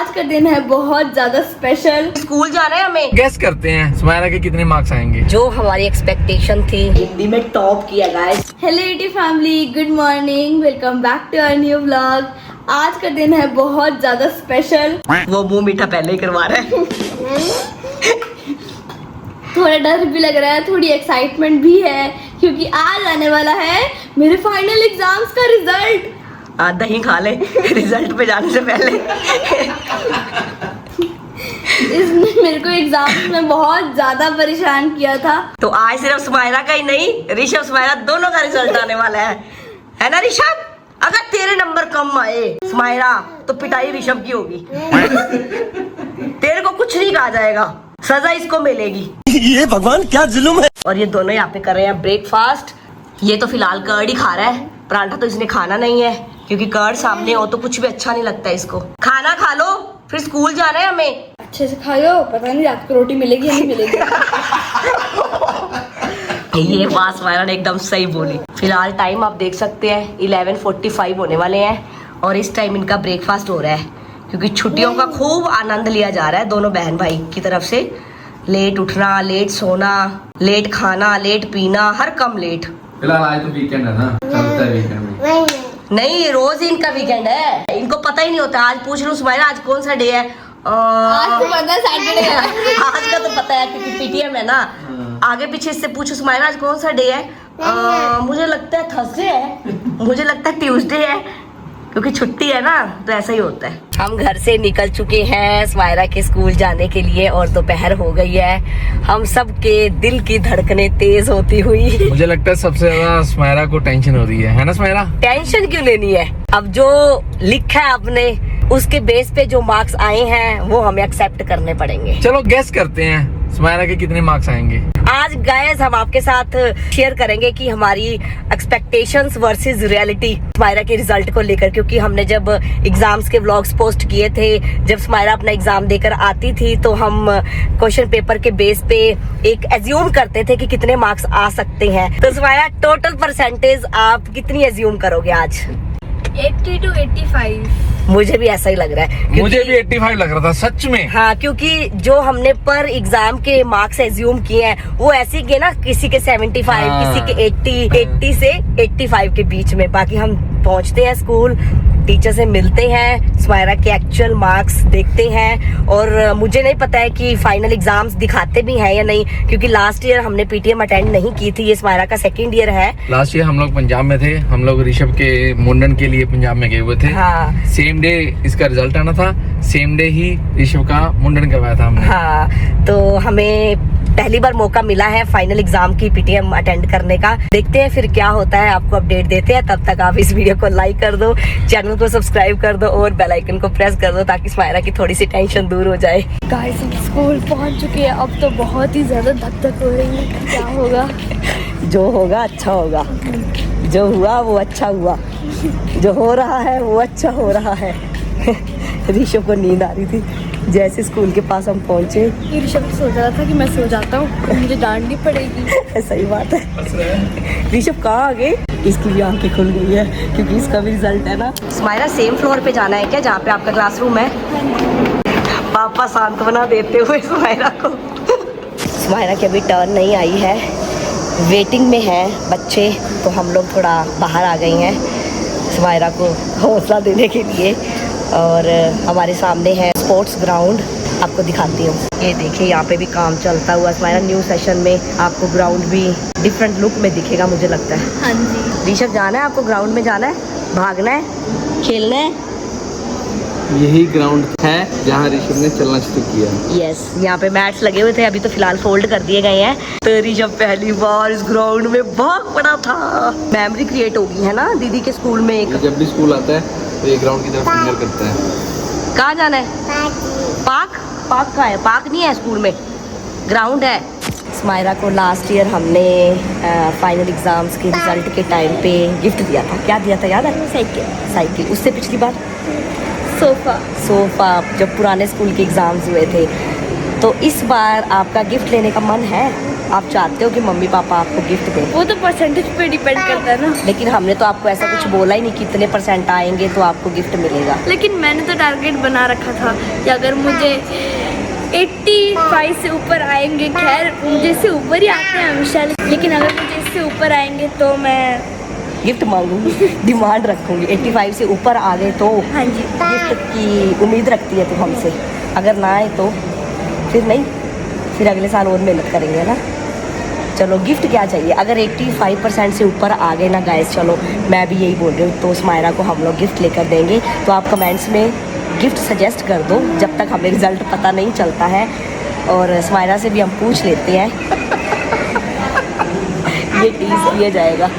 आज का दिन है बहुत ज्यादा स्पेशल। स्कूल जाना है हमें। गेस करते हैं सुमायरा के कितने मार्क्स आएंगे। जो हमारी एक्सपेक्टेशन थी, हिंदी में टॉप किया guys. Hello ET family, good morning, welcome back to our new vlog. आज का दिन है बहुत ज्यादा स्पेशल। वो मुंह मीठा पहले ही करवा रहा है। थोड़ा डर भी लग रहा है, थोड़ी एक्साइटमेंट भी है क्योंकि आज आने वाला है मेरे फाइनल एग्जाम्स का रिजल्ट। दही खा ले रिजल्ट पे जाने से पहले। इसने मेरे को एग्जाम्स में बहुत ज्यादा परेशान किया था। तो आज सिर्फ सुमायरा का ही नहीं, ऋषभ सुमायरा दोनों का रिजल्ट आने वाला है ना ऋषभ? अगर तेरे नंबर कम आए सुमायरा तो पिटाई ऋषभ की होगी। तेरे को कुछ नहीं कहा जाएगा, सजा इसको मिलेगी। ये भगवान क्या जुल्म है। और ये दोनों यहाँ पे कर रहे हैं ब्रेकफास्ट। ये तो फिलहाल कर्ड ही खा रहा है, परांठा तो इसने खाना नहीं है क्योंकि कर्ड सामने हो तो कुछ भी अच्छा नहीं लगता इसको। खाना खा लो, फिर स्कूल जाना है हमें। अच्छे से खाओ, पता नहीं रात को रोटी मिलेगी या नहीं मिलेगी। ये बात सुमायरा ने एकदम सही बोली। फिलहाल टाइम आप देख सकते हैं 11:45 होने वाले हैं और इस टाइम इनका ब्रेकफास्ट हो रहा है क्योंकि छुट्टियों का खूब आनंद लिया जा रहा है दोनों बहन भाई की तरफ से। लेट उठना, लेट सोना, लेट खाना, लेट पीना, हर कम लेट। फिलहाल आज तो वीकेंड है ना, चलता है वीकेंड में। नहीं, रोज ही इनका वीकेंड है, इनको पता ही नहीं होता। आज पूछ लूं सुमायरा आज कौन सा डे है? आज तो पता है सैटरडे है। आज का तो पता है क्योंकि पीटीएम है ना। आगे पीछे इससे पूछो सुमायरा आज कौन सा डे है? मुझे लगता है थर्सडे है, मुझे लगता है ट्यूसडे है क्योंकि छुट्टी है ना, तो ऐसा ही होता है। हम घर से निकल चुके हैं सुमायरा के स्कूल जाने के लिए और दोपहर हो गई है। हम सब के दिल की धड़कनें तेज होती हुई। मुझे लगता है सबसे ज्यादा सुमायरा को टेंशन हो रही है ना सुमायरा? टेंशन क्यों लेनी है? अब जो लिखा है आपने उसके बेस पे जो मार्क्स आए हैं वो हमें एक्सेप्ट करने पड़ेंगे। चलो गेस करते हैं सुमायरा के कितने मार्क्स आएंगे। आज गाइस हम आपके साथ शेयर करेंगे कि हमारी एक्सपेक्टेशंस वर्सेस रियलिटी सुमायरा के रिजल्ट को लेकर, क्योंकि हमने जब एग्जाम्स के व्लॉग्स पोस्ट किए थे, जब सुमायरा अपना एग्जाम देकर आती थी तो हम क्वेश्चन पेपर के बेस पे एक एज्यूम करते थे कि कितने मार्क्स आ सकते हैं। तो सुमायरा टोटल परसेंटेज आप कितनी एज्यूम करोगे आज? 80 to 85। मुझे भी ऐसा ही लग रहा है। मुझे भी 85 लग रहा था सच में। हाँ, क्योंकि जो हमने पर एग्जाम के मार्क्स एज्यूम किए हैं वो ऐसे ही किए ना, किसी के 75, किसी के 80 से 85 के बीच में। बाकी हम पहुंचते हैं स्कूल, टीचर से मिलते हैं, सुमायरा के एक्चुअल मार्क्स देखते हैं। और मुझे नहीं पता है कि फाइनल एग्जाम्स दिखाते भी हैं या नहीं, क्योंकि लास्ट ईयर हमने पीटीएम अटेंड नहीं की थी। ये सुमायरा का सेकंड ईयर है। लास्ट ईयर हम लोग पंजाब में थे, हम लोग ऋषभ के मुंडन के लिए पंजाब में गए हुए थे। हाँ। सेम डे इसका रिजल्ट आना था, सेम डे ही ऋषभ का मुंडन करवाया था हमने। हाँ, तो हमें पहली बार मौका मिला है फाइनल एग्जाम की पीटीएम अटेंड करने का। देखते हैं फिर क्या होता है, आपको अपडेट देते हैं। तब तक आप इस वीडियो को लाइक कर दो, चैनल को सब्सक्राइब कर दो और बेल आइकन को प्रेस कर दो ताकि सुमायरा की थोड़ी सी टेंशन दूर हो जाए। गाइस हम स्कूल पहुंच चुके हैं, अब तो बहुत ही ज्यादा धक हो रही है। क्या होगा? जो होगा अच्छा होगा, जो हुआ वो अच्छा हुआ, जो हो रहा है वो अच्छा हो रहा है। ऋषभ को नींद आ रही थी। जैसे स्कूल के पास हम पहुंचे, ऋषभ सोच रहा था कि मैं सो जाता हूँ, मुझे डांटनी पड़ेगी। सही बात है। ऋषभ कहाँ आ गए? इसकी भी आंखें खुल गई है क्योंकि इसका भी रिजल्ट है ना। सुमायरा सेम फ्लोर पे जाना है क्या जहाँ पे आपका क्लासरूम है? पापा सांत्वना देते हुए सुमायरा को। सुमायरा की अभी टर्न नहीं आई है, वेटिंग में है बच्चे, तो हम लोग थोड़ा बाहर आ गए हैं सुमायरा को हौसला देने के लिए। और हमारे सामने है स्पोर्ट्स ग्राउंड, आपको दिखाती हूँ। ये देखिए यहाँ पे भी काम चलता हुआ। सुमायरा न्यू सेशन में आपको ग्राउंड भी डिफरेंट लुक में दिखेगा मुझे लगता है। हाँ जी। ऋषभ जाना है आपको ग्राउंड में, जाना है, भागना है, खेलना है। यही ग्राउंड है जहाँ ऋषभ ने चलना शुरू किया। यस, यहाँ पे मैट्स लगे हुए थे, अभी तो फिलहाल फोल्ड कर दिए गए हैं। तो ऋषभ पहली बार इस ग्राउंड में भाग पड़ा था। मेमोरी क्रिएट होगी है ना दीदी के स्कूल में एक। जब भी स्कूल आता है तो ये ग्राउंड की तरफ फिंगर करता है। कहाँ जाना है? पार्क? पार्क कहाँ है? पार्क नहीं है स्कूल में, ग्राउंड है। सुमायरा को लास्ट ईयर हमने फाइनल एग्जाम्स के रिजल्ट के टाइम पे गिफ्ट दिया था। क्या दिया था याद है? साइकिल। उससे पिछली बार सोफा जब पुराने स्कूल के एग्जाम्स हुए थे। तो इस बार आपका गिफ्ट लेने का मन है? आप चाहते हो कि मम्मी पापा आपको गिफ्ट दें, वो तो परसेंटेज पे डिपेंड करता है ना। लेकिन हमने तो आपको ऐसा कुछ बोला ही नहीं कि इतने % आएंगे तो आपको गिफ्ट मिलेगा। लेकिन मैंने तो टारगेट बना रखा था कि अगर मुझे 85 से ऊपर आएंगे, खैर मुझे इससे ऊपर ही आते हैं हमेशा, लेकिन अगर मुझे इससे ऊपर आएंगे तो मैं गिफ्ट मांगूंगी, डिमांड रखूंगी। 85 से ऊपर आ गए तो हाँ जी गिफ्ट की उम्मीद रखती है तो हमसे, अगर ना आए तो फिर नहीं, फिर अगले साल और मेहनत करेंगे ना। चलो गिफ्ट क्या चाहिए, अगर 85% से ऊपर आ गए ना गाइस, चलो मैं भी यही बोल रही हूँ, तो स्मायरा को हम लोग गिफ्ट लेकर देंगे। तो आप कमेंट्स में गिफ्ट सजेस्ट कर दो, जब तक हमें रिजल्ट पता नहीं चलता है। और स्मायरा से भी हम पूछ लेते हैं ये टीज किया जाएगा।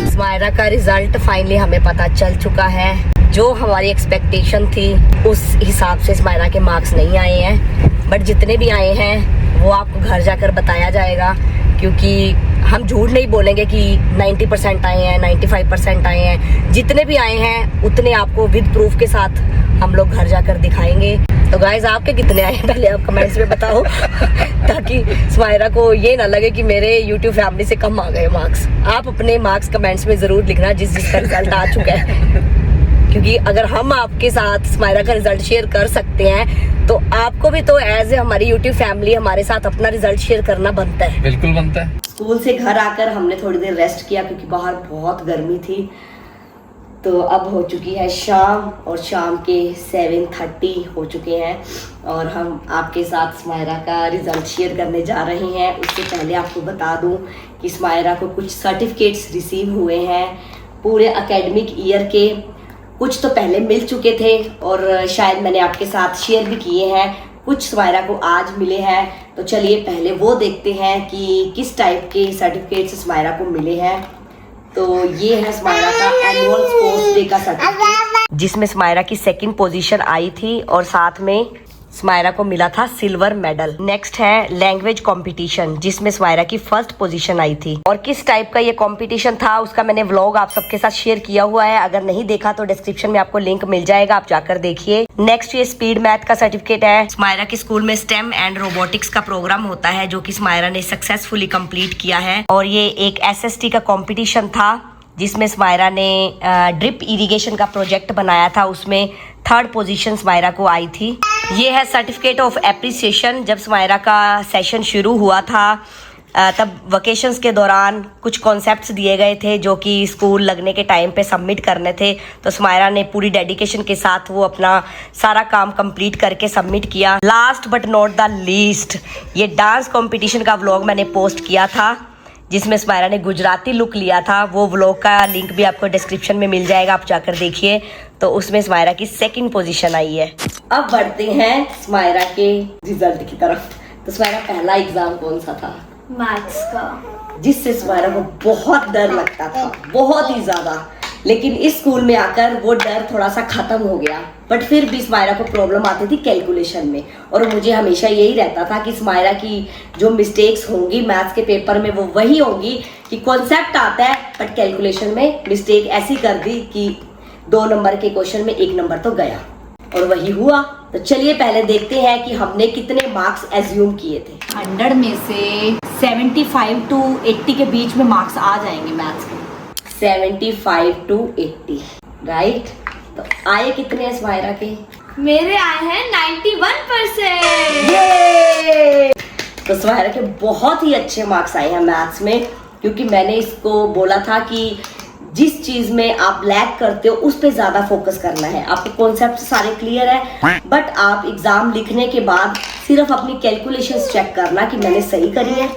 स्मायरा का रिजल्ट फाइनली हमें पता चल चुका है। जो हमारी एक्सपेक्टेशन थी उस हिसाब से स्मायरा के मार्क्स नहीं आए हैं, बट जितने भी आए हैं वो आपको घर जाकर बताया जाएगा, क्योंकि हम झूठ नहीं बोलेंगे कि 90% आए हैं, 95% आए हैं। जितने भी आए हैं उतने आपको विद प्रूफ के साथ हम लोग घर जाकर दिखाएंगे। तो गाइज आपके कितने आए हैं पहले आप कमेंट्स में बताओ ताकि स्मायरा को ये ना लगे कि मेरे यूट्यूब फैमिली से कम आ गए मार्क्स। आप अपने मार्क्स कमेंट्स में ज़रूर लिखना जिसका रिजल्ट आ चुका है, क्योंकि अगर हम आपके साथ स्मायरा का रिजल्ट शेयर कर सकते हैं तो आपको भी तो एज ए हमारी यूट्यूब फैमिली हमारे साथ अपना रिजल्ट शेयर करना बनता है। बिल्कुल बनता है। स्कूल से घर आकर हमने थोड़ी देर रेस्ट किया क्योंकि बाहर बहुत गर्मी थी। तो अब हो चुकी है शाम और शाम के 7:30 हो चुके हैं और हम आपके साथ स्मायरा का रिजल्ट शेयर करने जा रहे हैं। उससे पहले आपको बता दूं कि स्मायरा को कुछ सर्टिफिकेट्स रिसीव हुए हैं पूरे एकेडमिक ईयर के। कुछ तो पहले मिल चुके थे और शायद मैंने आपके साथ शेयर भी किए हैं, कुछ स्मायरा को आज मिले हैं। तो चलिए पहले वो देखते हैं कि किस टाइप के सर्टिफिकेट्स स्मायरा को मिले हैं। तो ये है स्मायरा का एनुअल स्पोर्ट्स डे का सर्टिफिकेट, जिसमें स्मायरा की 2nd पोजीशन आई थी और साथ में स्मायरा को मिला था सिल्वर मेडल। नेक्स्ट है लैंग्वेज कंपटीशन, जिसमें स्मायरा की 1st पोजीशन आई थी। और किस टाइप का ये कंपटीशन था उसका मैंने व्लॉग आप सबके साथ शेयर किया हुआ है, अगर नहीं देखा तो डिस्क्रिप्शन में आपको लिंक मिल जाएगा, आप जाकर देखिए। नेक्स्ट ये स्पीड मैथ का सर्टिफिकेट है। स्मायरा के स्कूल में स्टेम एंड रोबोटिक्स का प्रोग्राम होता है जो कि स्मायरा ने सक्सेसफुली कंप्लीट किया है। और ये एक SST का कॉम्पिटिशन था जिसमें स्मायरा ने ड्रिप इरिगेशन का प्रोजेक्ट बनाया था, उसमें 3rd पोजीशन स्मायरा को आई थी। ये है सर्टिफिकेट ऑफ एप्रिसिएशन। जब स्मायरा का सेशन शुरू हुआ था तब वेकेशंस के दौरान कुछ कॉन्सेप्ट्स दिए गए थे जो कि स्कूल लगने के टाइम पे सबमिट करने थे। तो स्मायरा ने पूरी डेडिकेशन के साथ वो अपना सारा काम कंप्लीट करके सबमिट किया। Last but not the least, ये डांस कंपटीशन का व्लॉग मैंने पोस्ट किया था जिसमें स्मायरा ने गुजराती लुक लिया था। वो व्लॉग का लिंक भी आपको डिस्क्रिप्शन में मिल जाएगा, आप जाकर देखिए। तो उसमें स्मायरा की 2nd पोजीशन आई है। अब बढ़ते हैं स्मायरा के रिजल्ट की तरफ। तो स्मायरा पहला एग्जाम कौन सा था? मैथ्स का, जिससे स्मायरा को बहुत डर लगता था, बहुत ही ज्यादा। लेकिन इस स्कूल में आकर वो डर थोड़ा सा खत्म हो गया, बट फिर भी स्मायरा को प्रॉब्लम आती थी कैलकुलेशन में। और मुझे हमेशा यही रहता था कि स्मायरा की जो मिस्टेक्स होंगी मैथ्स के पेपर में वो वही होंगी कि कॉन्सेप्ट आता है बट कैलकुलेशन में मिस्टेक ऐसी कर दी कि 2 नंबर के क्वेश्चन में 1 नंबर तो गया, और वही हुआ। तो चलिए पहले देखते हैं कि हमने कितने मार्क्स एज्यूम किए थे। 100 में से 75 to 80 के बीच में मार्क्स आ जाएंगे मैथ्स के। 75 to 80, राइट। तो आए कितने स्मायरा के? मेरे आए हैं 91%। ये तो स्मायरा के बहुत ही अच्छे मार्क्स आए हैं मैथ्स में, क्योंकि मैंने इसको बोला था कि जिस चीज में आप लैग करते हो उस पे ज्यादा फोकस करना है। आपके कॉन्सेप्ट सारे क्लियर है, बट आप एग्जाम लिखने के बाद सिर्फ अपनी कैलकुलेशंस चेक करना कि मैंने सही करी है।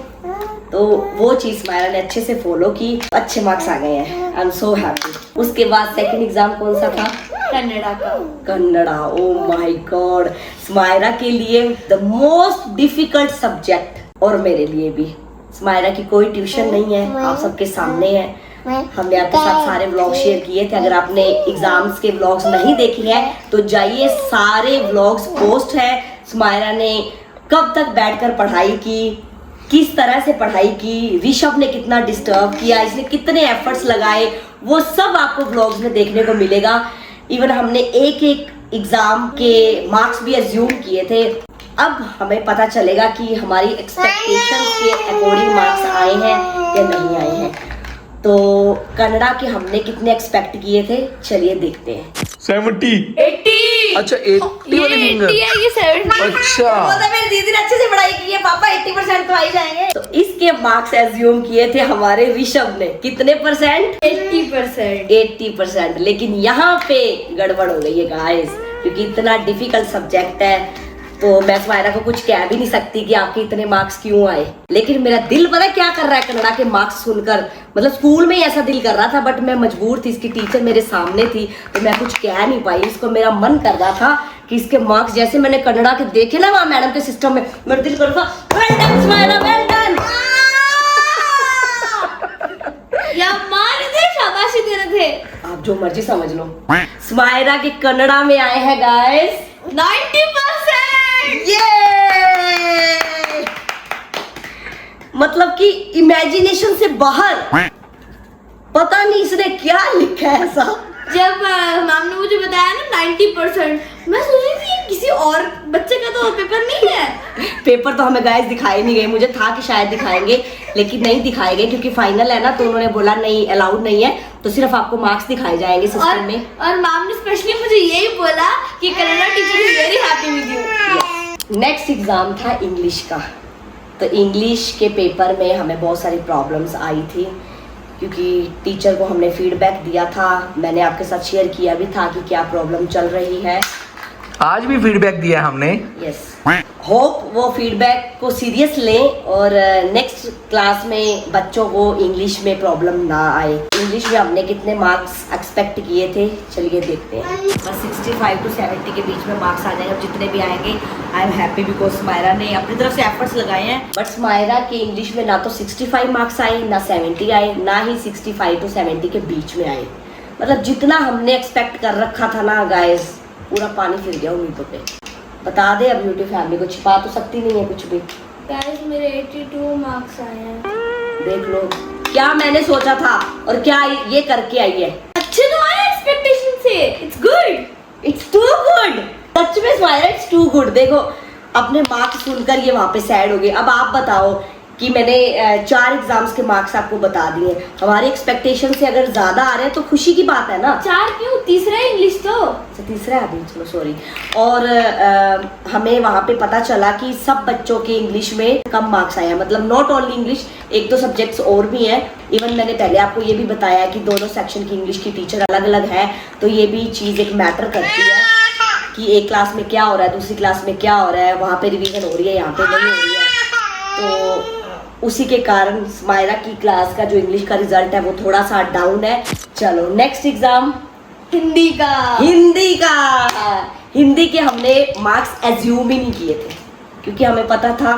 तो वो चीज स्मायरा ने अच्छे से फॉलो की, अच्छे मार्क्स आ गए हैं। I am so happy. उसके बाद 2nd एग्जाम कौन सा था? कन्नड़ा का। Kannada, oh my God, Smaira के लिए द मोस्ट डिफिकल्ट सब्जेक्ट, और मेरे लिए भी। स्मायरा की कोई ट्यूशन नहीं है, आप सबके सामने है। हमने आपके साथ सारे व्लॉग शेयर किए थे। अगर आपने एग्जाम्स के व्लॉग्स नहीं देखे हैं तो जाइए, सारे व्लॉग्स पोस्ट है। स्मायरा ने कब तक बैठकर पढ़ाई की, किस तरह से पढ़ाई की, ऋषभ ने कितना डिस्टर्ब किया, इसने कितने एफर्ट्स लगाए, वो सब आपको व्लॉग्स में देखने को मिलेगा। इवन हमने एक एक एग्जाम के मार्क्स भी अज्यूम किए थे। अब हमें पता चलेगा कि हमारी एक्सपेक्टेशंस के अकॉर्डिंग मार्क्स आए हैं या नहीं आए हैं। तो कन्नड़ा के हमने कितने एक्सपेक्ट किए थे, चलिए देखते हैं। 70 80 अच्छा 80 वाले ये फिंगर 80 है, ये 70। अच्छा वो तो मेरी दीदी ने अच्छे से पढ़ाई की है, पापा 80% तो आ ही जाएंगे। तो इसके मार्क्स एज्यूम किए थे हमारे ऋषभ ने, कितने परसेंट? 80%। 80%। लेकिन यहाँ पे गड़बड़ हो गई है गाइस, क्योंकि इतना डिफिकल्ट सब्जेक्ट है तो मैं स्माइरा को कुछ कह भी नहीं सकती कि आपके इतने मार्क्स क्यों आए। लेकिन मेरा दिल पता क्या कर रहा है कन्नड़ा के मार्क्स सुनकर, मतलब स्कूल में ही ऐसा दिल कर रहा था, बट मैं मजबूर थी, इसकी टीचर मेरे सामने थी तो मैं कुछ कह नहीं पाई। इसको मेरा मन कर रहा था कि इसके मार्क्स जैसे मैंने कन्नड़ा के देखे ना वहाँ मैडम के सिस्टम में, मेरा दिल कर रहा था वेल डन स्माइरा, वेल डन। या मार दे, शाबाशी दे रहे थे। आप जो मर्जी समझ लो, स्माइरा के कन्नड़ा में आए हैं गाइस 90%। ये मतलब कि इमेजिनेशन से बाहर, पता नहीं इसने क्या लिखा है ऐसा। जब मैम ने मुझे बताया ना 90%, मैं सोच रही थी किसी और बच्चे का तो पेपर नहीं है। पेपर तो हमें गाइस दिखाए नहीं गए, मुझे था कि शायद दिखाएंगे लेकिन नहीं दिखाए गए, क्योंकि फाइनल है ना तो उन्होंने बोला नहीं अलाउड नहीं है, तो सिर्फ आपको मार्क्स दिखाए जाएंगे सिस्टम में। और मैम ने स्पेशली मुझे यही बोला कि Kannada teacher is very happy with you. Next exam था इंग्लिश का। तो इंग्लिश के पेपर में हमें बहुत सारी प्रॉब्लम्स आई थी, क्योंकि टीचर को हमने फीडबैक दिया था, मैंने आपके साथ शेयर किया भी था कि क्या प्रॉब्लम चल रही है। आज भी फीडबैक दिया हमने। यस, होप वो फीडबैक को सीरियस लें और नेक्स्ट क्लास में बच्चों को इंग्लिश में प्रॉब्लम ना आए। इंग्लिश में हमने कितने मार्क्स एक्सपेक्ट किए थे, चलिए देखते हैं। बस 65 to 70 के बीच में मार्क्स आ जाएंगे, जितने भी आएंगे आई एम हैप्पी, बिकॉज स्माइरा ने अपनी तरफ से एफर्ट्स लगाए हैं। बट स्माइरा के इंग्लिश में ना तो 65 मार्क्स आए, ना 70 आए, ना ही 65 to 70 के बीच में आए। मतलब जितना हमने एक्सपेक्ट कर रखा था ना गाइस, पूरा पानी फिर गया उम्मीदों पे। बता दे अब यूट्यूब फैमिली को, छिपा तो सकती नहीं है कुछ भी। गाइस मेरे 82 मार्क्स आए हैं। देख लो क्या मैंने सोचा था और क्या ये करके आई है। अच्छे तो आए एक्सपेक्टेशन से। It's good, it's too good, सच में स्माइला इट्स टू गुड। देखो अपने मार्क्स सुनकर ये वहाँ पे सैड हो गई। अब आप बताओ कि मैंने 4 एग्जाम्स के मार्क्स आपको बता दिए, हमारी एक्सपेक्टेशन से अगर ज्यादा आ रहे हैं तो खुशी की बात है ना। 4 क्यों, तीसरा इंग्लिश तो। अच्छा तीसरा आ गई, चलो सॉरी। और हमें वहाँ पे पता चला कि सब बच्चों के इंग्लिश में कम मार्क्स आए हैं, मतलब नॉट ओनली इंग्लिश, 1-2 सब्जेक्ट्स और भी हैं। इवन मैंने पहले आपको ये भी बताया कि दोनों सेक्शन की इंग्लिश की टीचर अलग अलग है, तो ये भी चीज़ एक मैटर करती है कि एक क्लास में क्या हो रहा है, दूसरी क्लास में क्या हो रहा है, वहाँ पे रिवीजन हो रही है, यहाँ पे नहीं हो रही है। तो उसी के कारण स्माइरा की क्लास का जो इंग्लिश का रिजल्ट है वो थोड़ा सा डाउन है। चलो नेक्स्ट एग्जाम हिंदी का। हिंदी के हमने मार्क्स एज्यूम ही नहीं किए थे, क्योंकि हमें पता था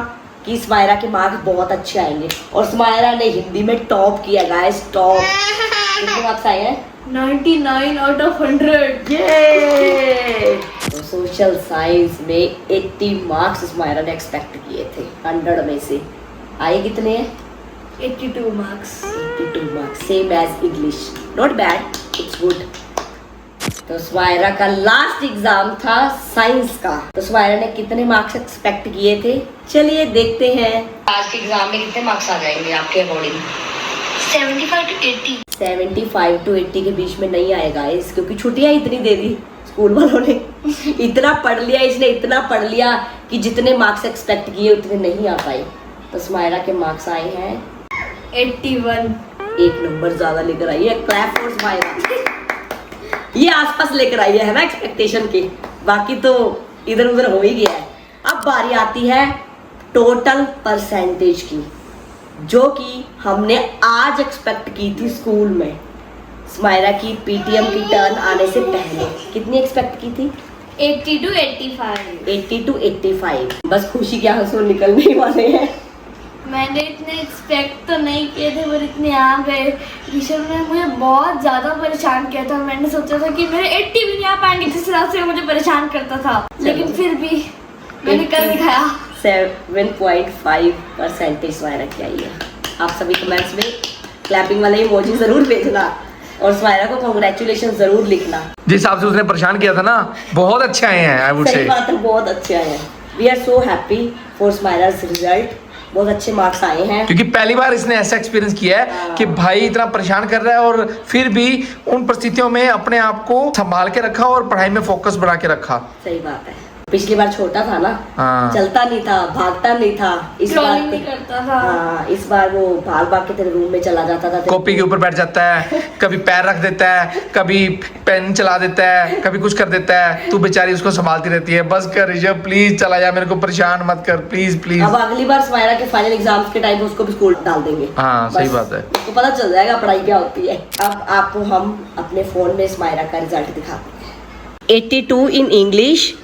कि स्माइरा के मार्क्स बहुत अच्छे आएंगे, और स्माइरा ने हिंदी में टॉप किया गाइस, टॉप। कितने मार्क्स आए हैं? 99 आउट ऑफ 100। ये तो सोशल साइंस में 80 मार्क्स स्माइरा ने एक्सपेक्ट किए थे 100 में से। आए कितने हैं? 82 marks. 82 marks, same as English, not bad, it's good. तो स्माइरा का लास्ट एग्जाम था साइंस का। तो स्माइरा ने कितने मार्क्स एक्सपेक्ट किए थे, चलिए देखते हैं। आज के एग्जाम में कितने मार्क्स आ जाएंगे आपके अकॉर्डिंग? 75 to 80। 75 to 80 के बीच में नहीं आएगा इस, क्योंकि छुट्टियां इतनी दे दी स्कूल वालों ने। इतना पढ़ लिया इसने, इतना पढ़ लिया कि जितने मार्क्स एक्सपेक्ट किए उतने नहीं आ पाए। तो स्माइरा के मार्क्स आए हैं 81। एक नंबर ज्यादा लेकर आई है, क्लैप फॉर स्माइरा। ये आसपास लेकर आई है ना एक्सपेक्टेशन के, बाकी तो इधर उधर हो ही गया है। अब बारी आती है टोटल परसेंटेज की, जो कि हमने आज एक्सपेक्ट की थी स्कूल में। स्माइरा की पीटीएम की टर्न आने से पहले कितनी एक्सपेक्ट की थी? 80 to 85। 80 to 85। बस खुशी के आंसू निकलने ही वाले हैं। मैंने इतने एक्सपेक्ट तो नहीं किए थे, पर इतने आ गए। ऋषभ ने मुझे बहुत ज़्यादा परेशान किया था। मैंने सोचा था कि मेरे 80 भी नहीं आ पाएंगे, जिस हिसाब से मुझे परेशान करता था, लेकिन फिर भी मैंने कर दिखाया। 87.5% स्माइरा की आई है। आप सभी कमेंट्स में क्लैपिंग वाले इमोजी जरूर भेजना और स्माइरा को कांग्रेचुलेशन जरूर लिखना। जिस हिसाब से उसने परेशान किया था ना, बहुत अच्छे आए हैं आई वुड सही से। बात है, बहुत अच्छे आए हैं। We are so happy for स्माइरा's रिजल्ट। बहुत अच्छे मार्क्स आए हैं क्योंकि पहली बार इसने ऐसा एक्सपीरियंस किया है कि भाई इतना परेशान कर रहा है और फिर भी उन परिस्थितियों में अपने आप को संभाल के रखा और पढ़ाई में फोकस बढ़ा के रखा। सही बात है। पिछली बार छोटा था ना, हाँ। चलता नहीं था, भागता नहीं था। इस बार ट्रॉलिंग नहीं करता था। हाँ, इस बार वो भाग भाग के तेरे रूम में चला जाता था। कॉपी के ऊपर बैठ जाता है, कभी पैर रख देता है, कभी पेन चला देता है, कभी कुछ कर देता है। तू बेचारी उसको संभालती रहती है। बस कर ऋषभ प्लीज चला जा, मेरे को परेशान मत कर प्लीज प्लीज। अब अगली बार स्माइरा के फाइनल एग्जाम्स के टाइम उसको भी स्कूल डाल देंगे। हाँ, बस सही बात है। तो पता चल जाएगा पढ़ाई क्या होती है। अब आपको हम अपने फोन में स्माइरा का रिजल्ट दिखाते हैं। 82 in English,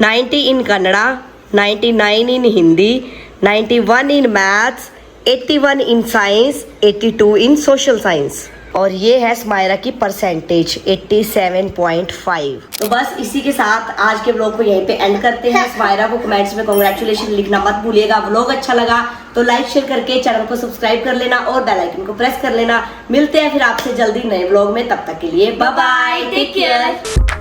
90 in Kannada, 99 in Hindi, 91 in maths, 81 in science, 82 in social science. और ये है स्माइरा की परसेंटेज 87.5। तो बस इसी के साथ आज के व्लॉग को यहीं पे एंड करते हैं। स्माइरा को कमेंट्स में कांग्रेचुलेशन लिखना मत भूलिएगा। व्लॉग अच्छा लगा तो लाइक शेयर करके चैनल को सब्सक्राइब कर लेना और बेल आइकन को प्रेस कर लेना। मिलते हैं फिर आपसे जल्दी नए व्लॉग में, तब तक के लिए बाय बाय, टेक केयर।